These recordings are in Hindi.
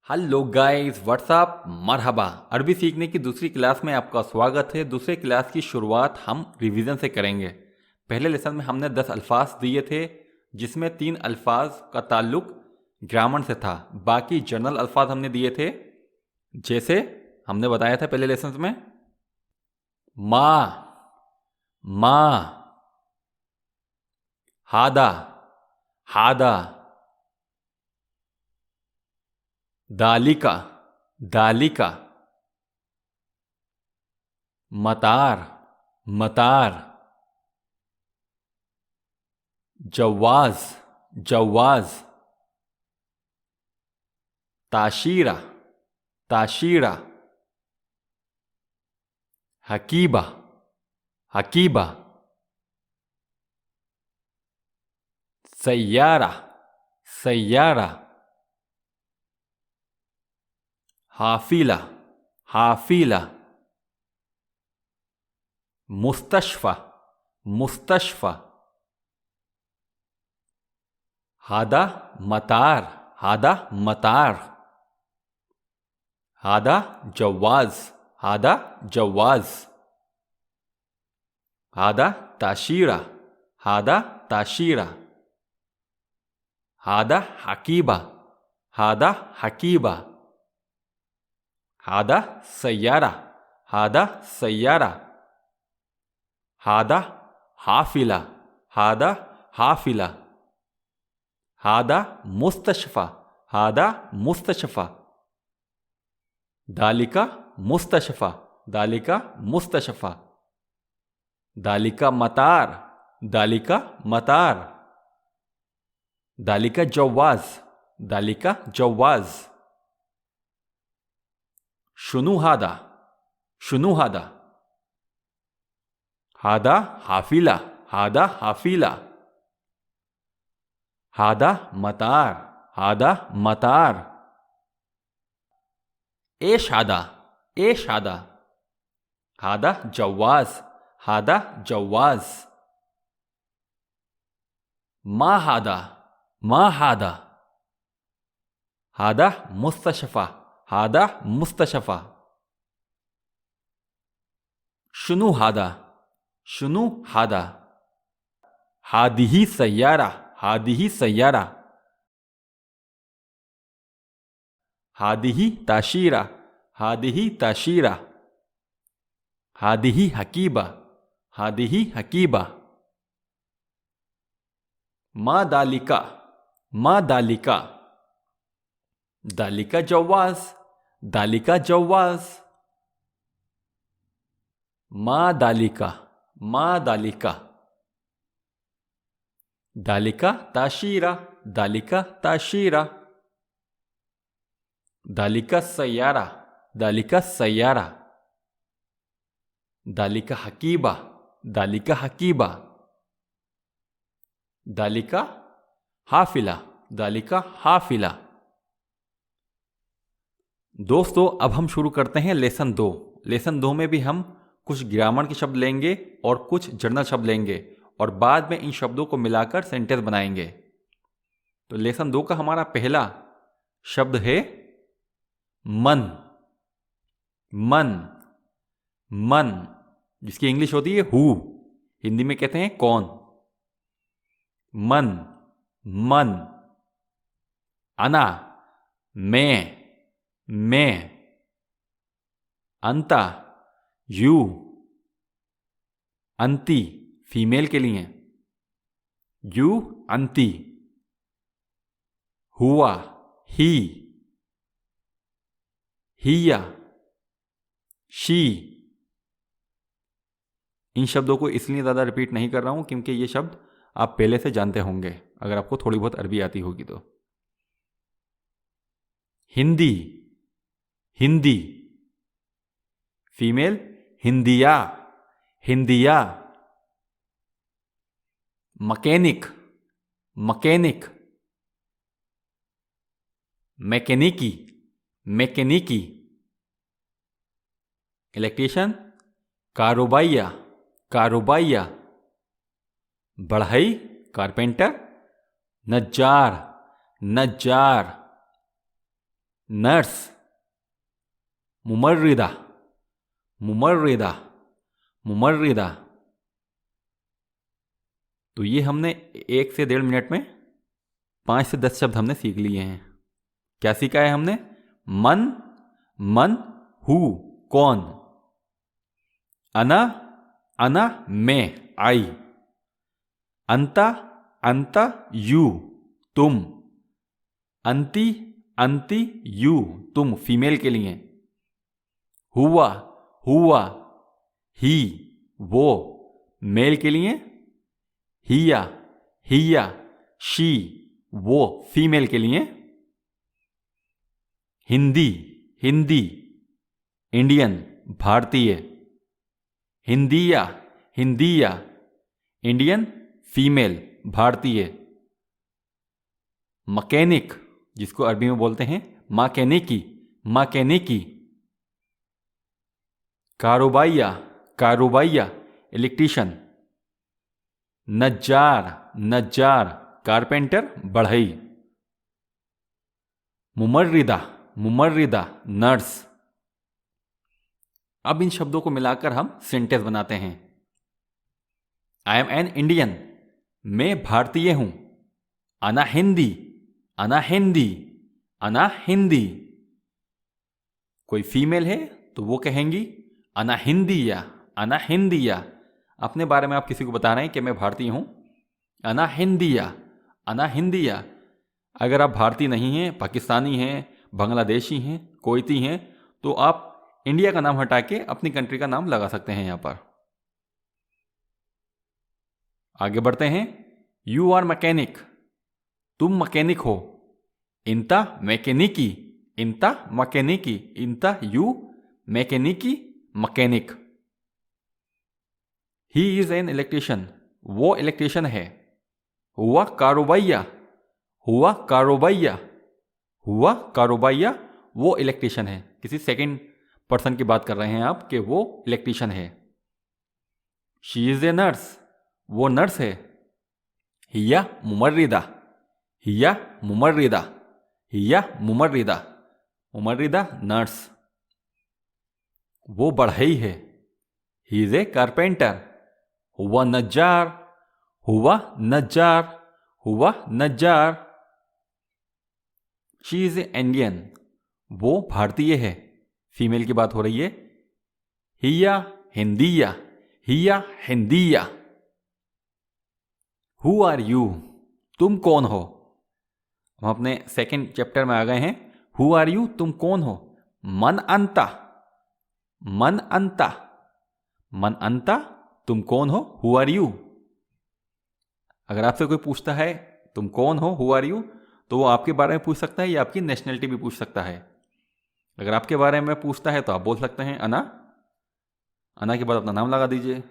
हेलो गाइस, व्हाट्सअप, मरहबा। अरबी सीखने की दूसरी क्लास में आपका स्वागत है। दूसरे क्लास की शुरुआत हम रिवीजन से करेंगे। पहले लेसन में हमने 10 अल्फाज दिए थे, जिसमें 3 अल्फाज का ताल्लुक ग्रामर से था। बाकी जनरल अल्फाज हमने दिए थे, जैसे हमने बताया था पहले लेसन में माँ, माँ, हादा, हादा, दालिका, दालिका, मतार, मतार, जवाज, जवाज, ताशीरा, ताशीरा, हकीबा, हकीबा, सैयारा, सैयारा, हाफिला, हाफिला, मुस्तशफा, मुस्तशफा, हादा मतार, हादा मतार, हादा जवाज, हादा जवाज, हादा ताशीरा, हादा ताशीरा, हादा हकीबा, हादा हकीबा, हादा सैयारा, हादा सैयारा, हादा हाफिला, हादा हाफिला, हादा मुस्तशफा, हादा मुस्तशफा, दालिका मुस्तशफा, दालिका मुस्तशफा, दालिका मतार, दालिका मतार, दालिका जवाज, दालिका जवाज, शुनु हादा, शुनु हादा, हादा हाफिला, हादा हाफिला, हादा मतार, हादा मतार, एश हादा, एश हादा, हादा जवाज, हादा जवाज, मा हादा, मा हादा, हादा मुस्तशफा, हादा मुस्तशफा, शुनु हादा, शुनु हादा, हादिही सैयारा, हादिही सैयारा, हादिही ताशीरा, हादिही ताशीरा, हादिही हकीबा, हादिही हकीबा, मा दालिका, मा दालिका, दालिका जवाज, दालिका जवाज, मा दालिका, मा दालिका, दालिका ताशीरा, दालिका ताशीरा, दालिका सैयारा, दालिका सैयारा, दालिका हकीबा, दालिका हकीबा, दालिका हाफिला, दालिका हाफिला। दोस्तों, अब हम शुरू करते हैं लेसन 2। लेसन 2 में भी हम कुछ ग्रामर के शब्द लेंगे और कुछ जनरल शब्द लेंगे, और बाद में इन शब्दों को मिलाकर सेंटेंस बनाएंगे। तो लेसन 2 का हमारा पहला शब्द है मन, मन, मन, जिसकी इंग्लिश होती है हु, हिंदी में कहते हैं कौन। मन, मन, अना, मैं, अंता, यू, अंती, फीमेल के लिए यू, अंती, हुआ, ही, हिया, शी। इन शब्दों को इसलिए ज़्यादा रिपीट नहीं कर रहा हूं क्योंकि ये शब्द आप पहले से जानते होंगे, अगर आपको थोड़ी बहुत अरबी आती होगी तो। हिंदी, हिंदी, फीमेल हिंदिया, हिंदिया, मैकेनिक, मैकेनिक, मैकेनिकी, मैकेनिकी, इलेक्ट्रीशियन कारोबाइया, कारोबाइया, बढ़ई कारपेंटर, नज्जार, नज्जार, नर्स, मुमर्रिदा, मुमर्रिदा, मुमर्रिदा। तो ये हमने 1 से 1.5 मिनट में 5 से 10 शब्द हमने सीख लिए हैं। क्या सीखा है हमने? मन, मन, हु, कौन। अना, अना, मैं, आई। अंता, अंता, यू, तुम। अंती, अंती, यू, तुम, फीमेल के लिए। हुआ, हुआ, ही, वो, मेल के लिए। हिया, हिया, शी, वो, फीमेल के लिए। हिंदी, हिंदी, इंडियन, भारतीय। हिंदिया, हिंदिया, इंडियन, फीमेल, भारतीय। मैकेनिक, जिसको अरबी में बोलते हैं मैकेनिकी, मैकेनिकी। कारोबाइया, कारोबाइया, इलेक्ट्रीशियन। नज्जार, नज्जार, कारपेंटर, बढ़ई। मुमर्रिदा, मुमर्रिदा, नर्स। अब इन शब्दों को मिलाकर हम सेंटेंस बनाते हैं। आई एम एन इंडियन, मैं भारतीय हूं। अना हिंदी, अना हिंदी, अना हिंदी। कोई फीमेल है तो वो कहेंगी अना हिंदिया, अना हिंदिया। अपने बारे में आप किसी को बता रहे हैं कि मैं भारतीय हूं, अना हिंदिया, अना हिंदिया। अगर आप भारतीय नहीं हैं, पाकिस्तानी हैं, बांग्लादेशी हैं, कोयती हैं, तो आप इंडिया का नाम हटा के अपनी कंट्री का नाम लगा सकते हैं यहां पर। आगे बढ़ते हैं। यू आर मैकेनिक, तुम मैकेनिक हो। इंता मैकेनिकी, इंता मैकेनिकी, इंता यू मैकेनिकी, mechanic. He is an electrician, वो इलेक्ट्रीशियन है। हुआ कारोबाइया, हुआ कारोबाइया, हुआ कारोबाइया, वो इलेक्ट्रीशियन है। किसी सेकंड पर्सन की बात कर रहे हैं आप कि वो इलेक्ट्रीशियन है। शी इज ए नर्स, वो नर्स है। हिया मुमर्रिदा, हिया मुमर्रिदा, हिया मुमर्रिदा, मुमर्रिदा नर्स। वो बढ़ई है। He is a carpenter. हुआ नज्जार, हुआ नज्जार, हुआ Nijjar. She is a Indian, वो भारतीय है। फीमेल की बात हो रही है। हिया हिंदिया, हिया हिंदिया। हु आर यू, तुम कौन हो। हम अपने सेकंड चैप्टर में आ गए हैं। हु आर यू, तुम कौन हो। मन अंता, मन अंता, मन अंता, तुम कौन हो। Who are you. अगर आपसे कोई पूछता है तुम कौन हो, हु आर यू, तो वो आपके बारे में पूछ सकता है या आपकी नेशनलिटी भी पूछ सकता है। अगर आपके बारे में पूछता है तो आप बोल सकते हैं अना, अना के बाद अपना नाम लगा दीजिए।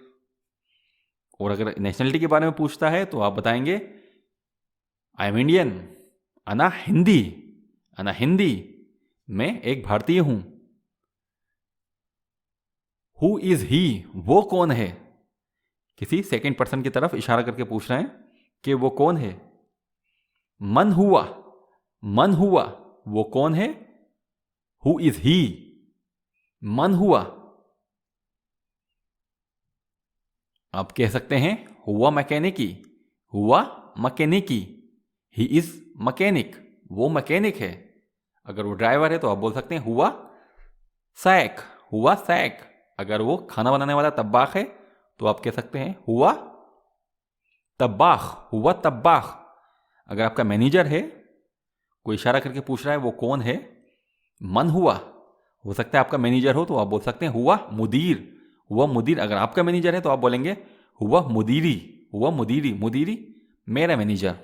और अगर नेशनलिटी के बारे में पूछता है तो आप बताएंगे आई एम इंडियन, अना हिंदी, अना हिंदी, मैं एक भारतीय हूं। हु इज ही, वो कौन है। किसी सेकंड पर्सन की तरफ इशारा करके पूछ रहे हैं कि वो कौन है। मन हुआ, मन हुआ, वो कौन है। हु इज ही, मन हुआ। आप कह सकते हैं हुआ मैकेनिकी, हुआ मैकेनिकी। ही इज मैकेनिक, वो मैकेनिक है। अगर वो ड्राइवर है तो आप बोल सकते हैं हुआ सैक, हुआ सैक। अगर वो खाना बनाने वाला तब्बाख है तो आप कह सकते हैं हुआ तब्बाख, हुआ तब्बाख। अगर आपका मैनेजर है, कोई इशारा करके पूछ रहा है वो कौन है। मन हुआ, हो सकता है आपका मैनेजर हो तो आप बोल सकते हैं हुआ मुदीर, हुआ मुदीर। अगर आपका मैनेजर है तो आप बोलेंगे हुआ मुदीरी, हुआ मुदीरी, मुदीरी मेरा मैनेजर।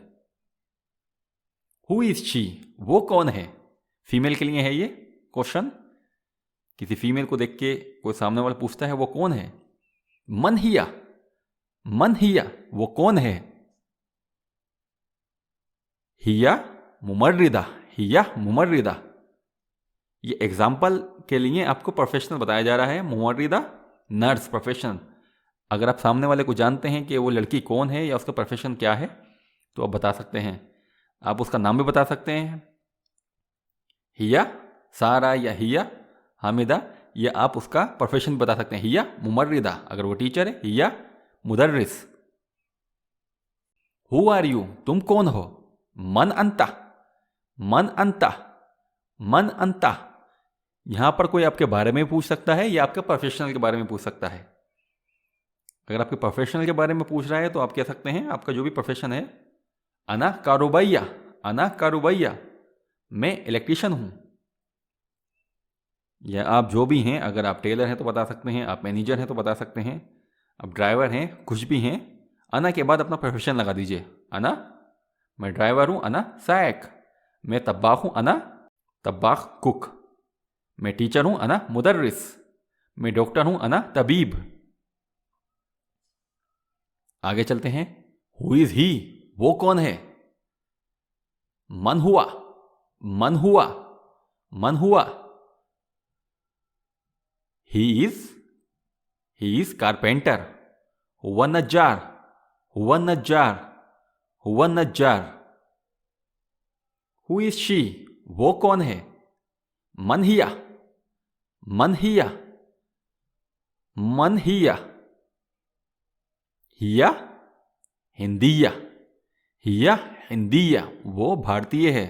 हु इज शी, वो कौन है। फीमेल के लिए है ये क्वेश्चन। किसी फीमेल को देख के कोई सामने वाला पूछता है वो कौन है। मन हिया, मन हिया, वो कौन है। हिया मुमर्रिदा, हिया मुमर्रिदा। ये एग्जाम्पल के लिए आपको प्रोफेशनल बताया जा रहा है। मुमर्रिदा नर्स, प्रोफेशनल। अगर आप सामने वाले को जानते हैं कि वो लड़की कौन है या उसका प्रोफेशन क्या है तो आप बता सकते हैं। आप उसका नाम भी बता सकते हैं। हिया सारा या हिया हामिदा, ये आप उसका प्रोफेशन बता सकते हैं। हिया मुमर्रिदा अगर वो टीचर है, हिया मुदर्रिस। हु आर यू, तुम कौन हो? मन अंता, मन अंता, मन अंता। यहां पर कोई आपके बारे में पूछ सकता है या आपके प्रोफेशनल के बारे में पूछ सकता है। अगर आपके प्रोफेशनल के बारे में पूछ रहा है तो आप कह सकते हैं आपका जो भी प्रोफेशन है, अना कारुबैया, अना कारुबैया, मैं इलेक्ट्रिशियन हूं। या आप जो भी हैं, अगर आप टेलर हैं तो बता सकते हैं, आप मैनेजर हैं तो बता सकते हैं, आप ड्राइवर हैं, कुछ भी हैं, अना के बाद अपना प्रोफेशन लगा दीजिए। अना मैं ड्राइवर हूं, अना सायक। मैं तब्बाख हूं, अना तब्बाख कुक। मैं टीचर हूं, अना मुदर्रिस। मैं डॉक्टर हूं, अना तबीब। आगे चलते हैं। हु इज ही, वो कौन है? मन हुआ, मन हुआ, मन हुआ। He is carpenter. हुआ नज्जार, हुआ नज्जार, हुआ नज्जार। हु इज शी, वो कौन है? मन हिया, मन हिया, मन हिया। हिया हिंदिया, हिया हिंदिया, वो भारतीय है।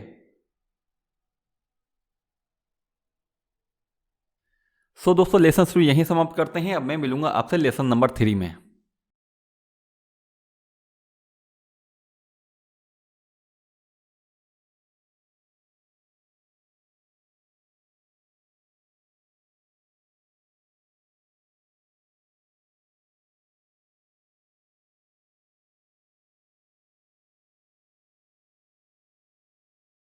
दोस्तों लेसन शुरू यहीं समाप्त करते हैं। अब मैं मिलूंगा आपसे लेसन नंबर 3 में।